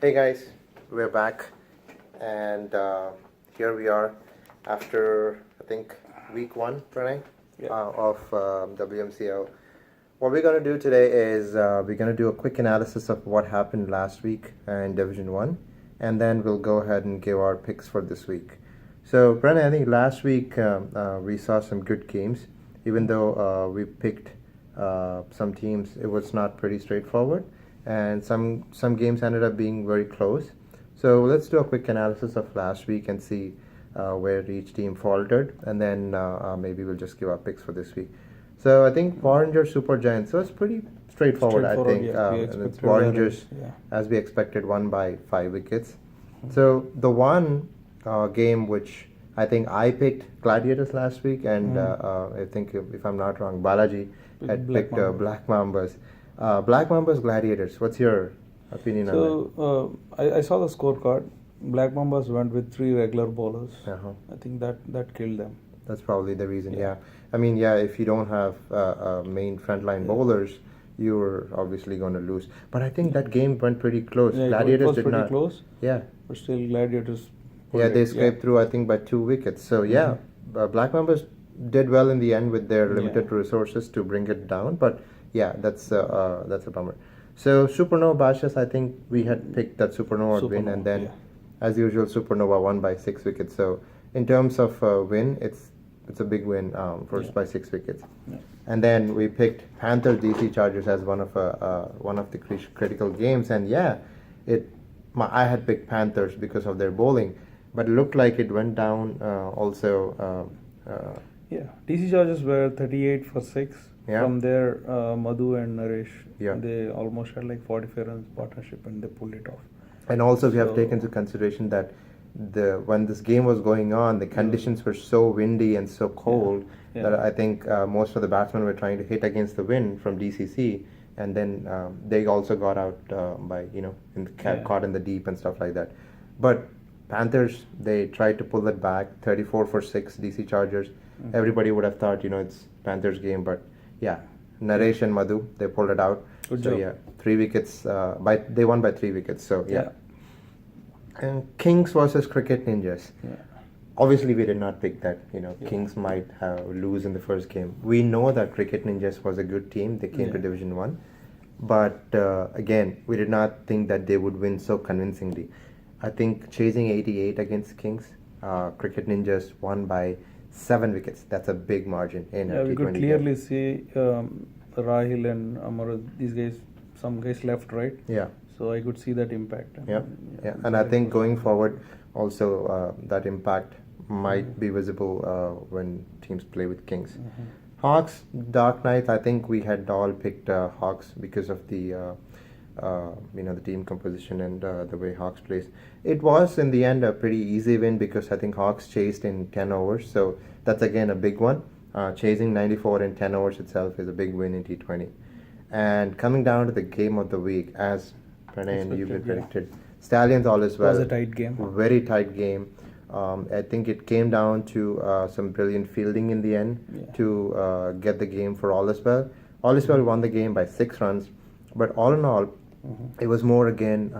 Hey guys, we're back, and here we are after I think week one, pranay, of WMCL. What we're gonna do today is we're gonna do a quick analysis of what happened last week in Division One, and then we'll go ahead and give our picks for this week. So, Pranay, I think last week we saw some good games, even though we picked some teams. It was not pretty straightforward, and some games ended up being very close. So let's do a quick analysis of last week and see where each team faltered, and then maybe we'll just give our picks for this week. So I think Warriors Super Giants. So it's pretty straightforward. I think and it's Warriors, as we expected, won by 5 wickets. So the one game which I think I picked Gladiators last week, and I think if I'm not wrong, Balaji had picked Black Mambas. Black Mambas Gladiators. What's your opinion on that? So I saw the scorecard. Black Mambas went with 3 regular bowlers. I think that killed them. That's probably the reason. Yeah. I mean, if you don't have main frontline bowlers, you're obviously going to lose. But I think that game went pretty close. Gladiators it was pretty close. Yeah. But still, Gladiators. They scraped through, I think, by 2 wickets. So Black Mambas did well in the end with their limited resources to bring it down. But that's a bummer. So Supernova Bashas, I think we had picked that Supernova would win, and then as usual Supernova won by 6 wickets. So in terms of win, it's a big win, first by 6 wickets. And then we picked Panthers DC Chargers as one of the critical games, and I had picked Panthers because of their bowling, but it looked like it went down also. DC Chargers were 38 for 6. From there, Madhu and Naresh, they almost had like 45 runs partnership, and they pulled it off. And also we have taken into consideration that when this game was going on, the conditions were so windy and so cold that I think most of the batsmen were trying to hit against the wind from DCC, and then they also got out by caught in the deep and stuff like that. But Panthers, they tried to pull it back, 34 for 6 DC Chargers. Everybody would have thought it's Panthers game, but Naresh and Madhu, they pulled it out. Good job. 3 wickets. They won by 3 wickets. So And Kings versus Cricket Ninjas. Obviously, we did not pick that. Kings might lose in the first game. We know that Cricket Ninjas was a good team. They came to Division 1. But again, we did not think that they would win so convincingly. I think chasing 88 against Kings, Cricket Ninjas won by 7 wickets. That's a big margin in a T20 we could clearly see Rahil and Amar, these guys, some guys left, right? So I could see that impact. And I think going forward, also that impact might be visible when teams play with Kings. Hawks, Dark Knights. I think we had all picked Hawks because of the the team composition and the way Hawks plays. It was in the end a pretty easy win because I think Hawks chased in 10 overs. So that's again a big one. Chasing 94 in 10 overs itself is a big win in T20. And coming down to the game of the week, as Pranay and you predicted, Stallions all is well. It was a tight game. Very tight game. I think it came down to some brilliant fielding in the end to get the game for All is well. All is well won the game by 6 runs. But all in all, it was more again,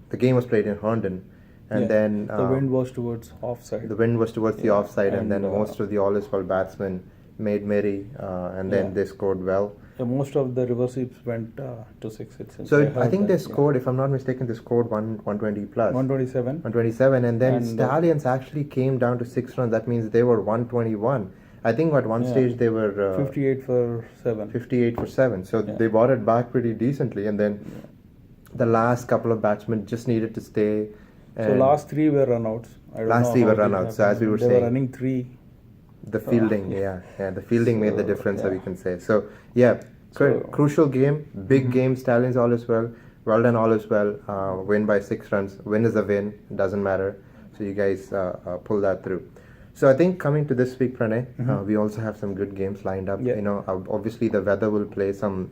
the game was played in Herndon, and then the wind was towards offside. The wind was towards the offside, and then most of the All is well batsmen made merry, and then they scored well. Most of the reverse sweeps went to 6. So I think they scored, if I'm not mistaken, they scored 120 plus. 127. 127, and then Stallions actually came down to 6 runs. That means they were 121. I think at one stage they were 58 for 7. 58 for 7. So they brought it back pretty decently, and then the last couple of batsmen just needed to stay. So last 3 were runouts. Last 3 were runouts. So as we were saying, they were running 3. The fielding, the fielding made the difference, we can say. So crucial game, big game. Stallions all is well. Well done, all is well. Win by 6 runs. Win is a win. Doesn't matter. So you guys pull that through. So I think coming to this week, Pranay, we also have some good games lined up. Obviously the weather will play some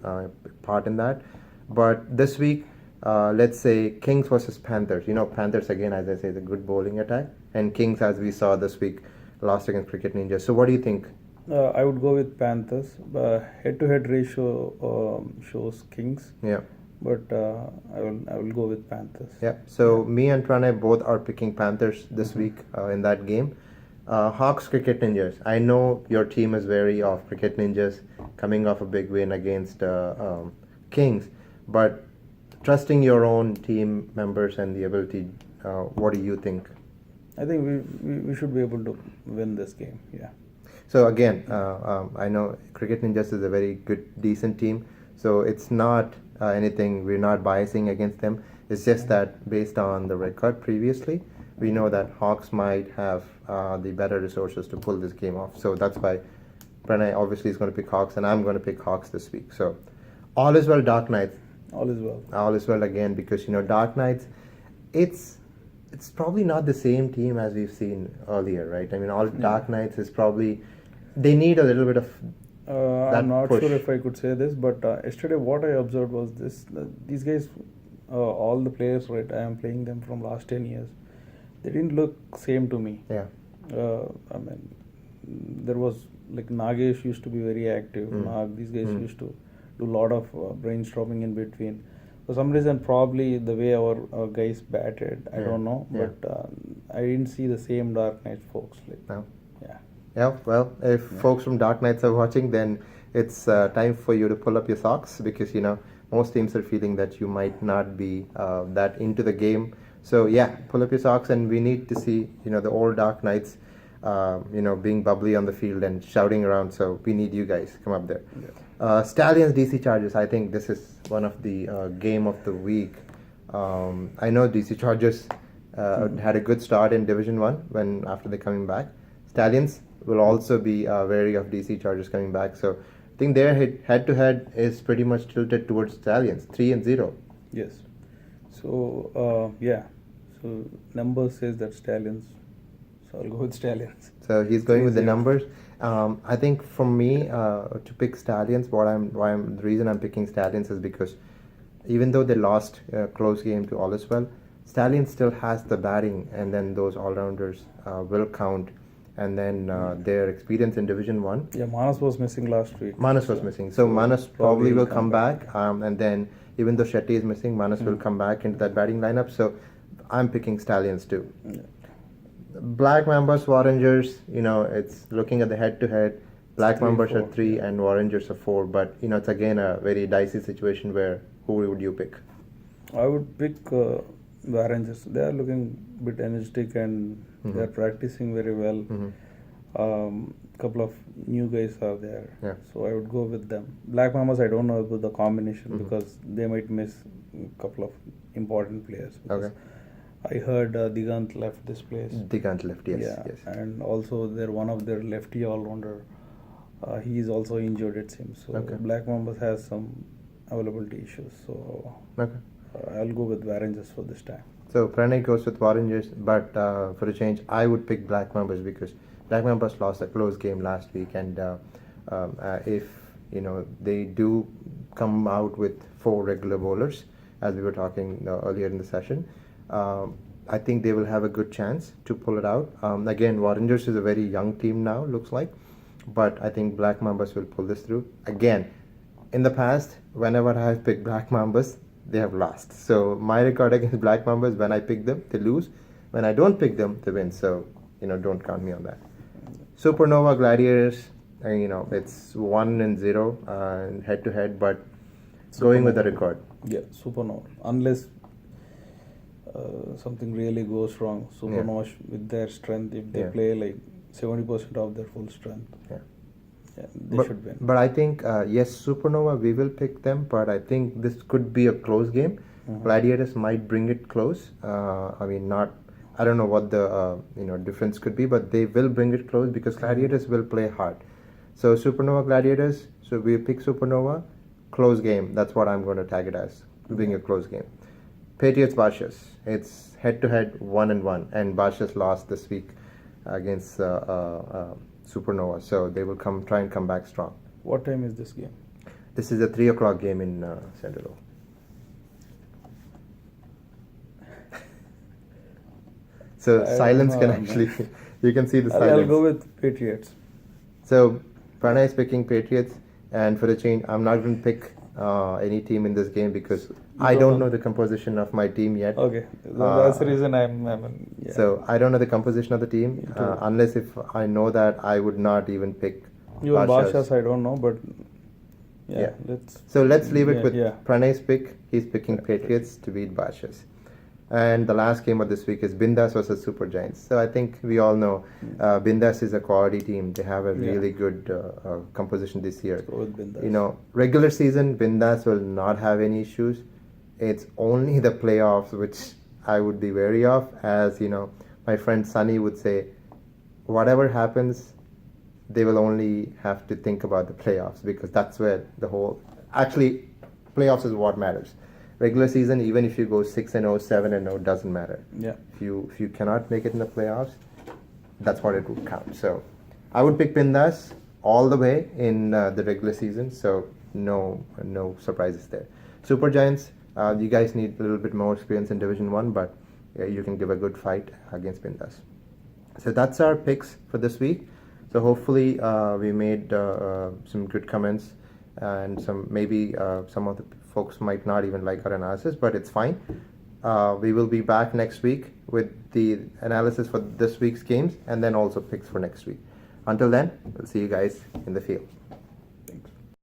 part in that. But this week, let's say Kings versus Panthers. Panthers again, as I say, is a good bowling attack, and Kings, as we saw this week, lost against Cricket Ninjas. So what do you think? I would go with Panthers. Head-to-head ratio shows Kings. but I will go with Panthers. Yeah. So me and Pranay both are picking Panthers this week in that game. Hawks Cricket Ninjas. I know your team is wary of Cricket Ninjas coming off a big win against Kings, but trusting your own team members and the ability, what do you think? I think we should be able to win this game. Yeah. So again, I know Cricket Ninjas is a very good, decent team. So it's not anything, we're not biasing against them. It's just that based on the record previously, we know that Hawks might have the better resources to pull this game off. So that's why Pranay obviously is going to pick Hawks, and I'm going to pick Hawks this week. So all is well, Dark Knights. All is well. All is well again, because Dark Knights, it's probably not the same team as we've seen earlier, right? I mean, all Dark Knights is probably, they need a little bit of I'm not sure if I could say this, but yesterday what I observed was this: these guys, all the players, right? I am playing them from last 10 years. They didn't look same to me. Yeah. I mean, there was like Nagesh used to be very active. These guys used to do a lot of brainstorming in between. For some reason, probably the way our guys batted, I don't know, but I didn't see the same Dark Knight folks. Like, no. Yeah. Yeah, well, if folks from Dark Knights are watching, then it's time for you to pull up your socks, because most teams are feeling that you might not be that into the game. So yeah, pull up your socks, and we need to see the old Dark Knights being bubbly on the field and shouting around. So we need you guys, come up there. Stallions DC Chargers. I think this is one of the game of the week. I know DC Chargers had a good start in Division 1 after they're coming back. Stallions will also be wary of DC Chargers coming back. So I think their head-to-head is pretty much tilted towards Stallions, 3-0. Yes. So so number says that Stallions. So I'll go with Stallions. So he's going with the numbers. I think for me to pick Stallions, the reason I'm picking Stallions is because even though they lost a close game to All Is Well, Stallions still has the batting, and then those all-rounders will count. And then their experience in Division 1. Yeah, Manas was missing last week. Manas was missing. So Manas probably will come back. And then even though Shetty is missing, Manas will come back into that batting lineup. So I'm picking Stallions too. Yeah. Black Mambas, Warringers, it's looking at the head-to-head. Black Mambas are 3 and Warringers are 4. But, it's again a very dicey situation where who would you pick? I would pick Warringers. They are looking a bit energetic, and they are practicing very well. Couple of new guys are there. Yeah. So I would go with them. Black Mamas, I don't know about the combination because they might miss a couple of important players. Okay. I heard Digant left this place. Digant left, yes. Yeah, yes. and also one of their lefty all-rounder. He is also injured, it seems. So Black Mambas has some availability issues. So I'll go with Warringers for this time. So Pranay goes with Warringers, but for a change, I would pick Black Mambas, because Black Mambas lost a close game last week, and if they do come out with 4 regular bowlers, as we were talking earlier in the session, I think they will have a good chance to pull it out. Again, Warringers is a very young team now, looks like, but I think Black Mambas will pull this through. Again, in the past, whenever I have picked Black Mambas, they have lost. So my record against Black Mambas, when I pick them, they lose. When I don't pick them, they win. So don't count me on that. Supernova Gladiators, it's 1-0 head-to-head, but going with the record. Yeah, Supernova. Unless something really goes wrong, Supernova with their strength, if they play like 70% of their full strength, they should win. But I think, yes, Supernova, we will pick them, but I think this could be a close game. Gladiators might bring it close. I don't know what the difference could be, but they will bring it close because Gladiators will play hard. So Supernova Gladiators, so we pick Supernova, close game. That's what I'm going to tag it as, being a close game. Patriots Barshas, it's head-to-head 1-1, and Barshas lost this week against Supernova, so they will try and come back strong. What time is this game? This is a 3 o'clock game in Central. So silence can actually, you can see the silence. I'll go with Patriots. So Pranay is picking Patriots. And for the change, I'm not going to pick any team in this game because I don't know the composition of my team yet. Okay, that's the reason I'm yeah. So I don't know the composition of the team unless if I know that, I would not even pick Even Badshah's. Badshah's, I don't know, but Yeah. let's. So let's leave it with yeah. Pranay's pick. He's picking Patriots to beat Badshah's. And the last game of this week is Bindas versus Super Giants. So I think we all know Bindas is a quality team. They have a really good composition this year. Go with Bindas. You know, regular season, Bindas will not have any issues. It's only the playoffs which I would be wary of. As you know, my friend Sunny would say, whatever happens, they will only have to think about the playoffs because that's where the whole. Actually, playoffs is what matters. Regular season, even if you go 6-0, 7-0, doesn't matter. Yeah. If you cannot make it in the playoffs, that's what it would count. So, I would pick Bindas all the way in the regular season. So no surprises there. Super Giants, you guys need a little bit more experience in Division 1, but you can give a good fight against Bindas. So that's our picks for this week. So hopefully we made some good comments, and some of the folks might not even like our analysis, but it's fine. We will be back next week with the analysis for this week's games and then also picks for next week. Until then, we'll see you guys in the field.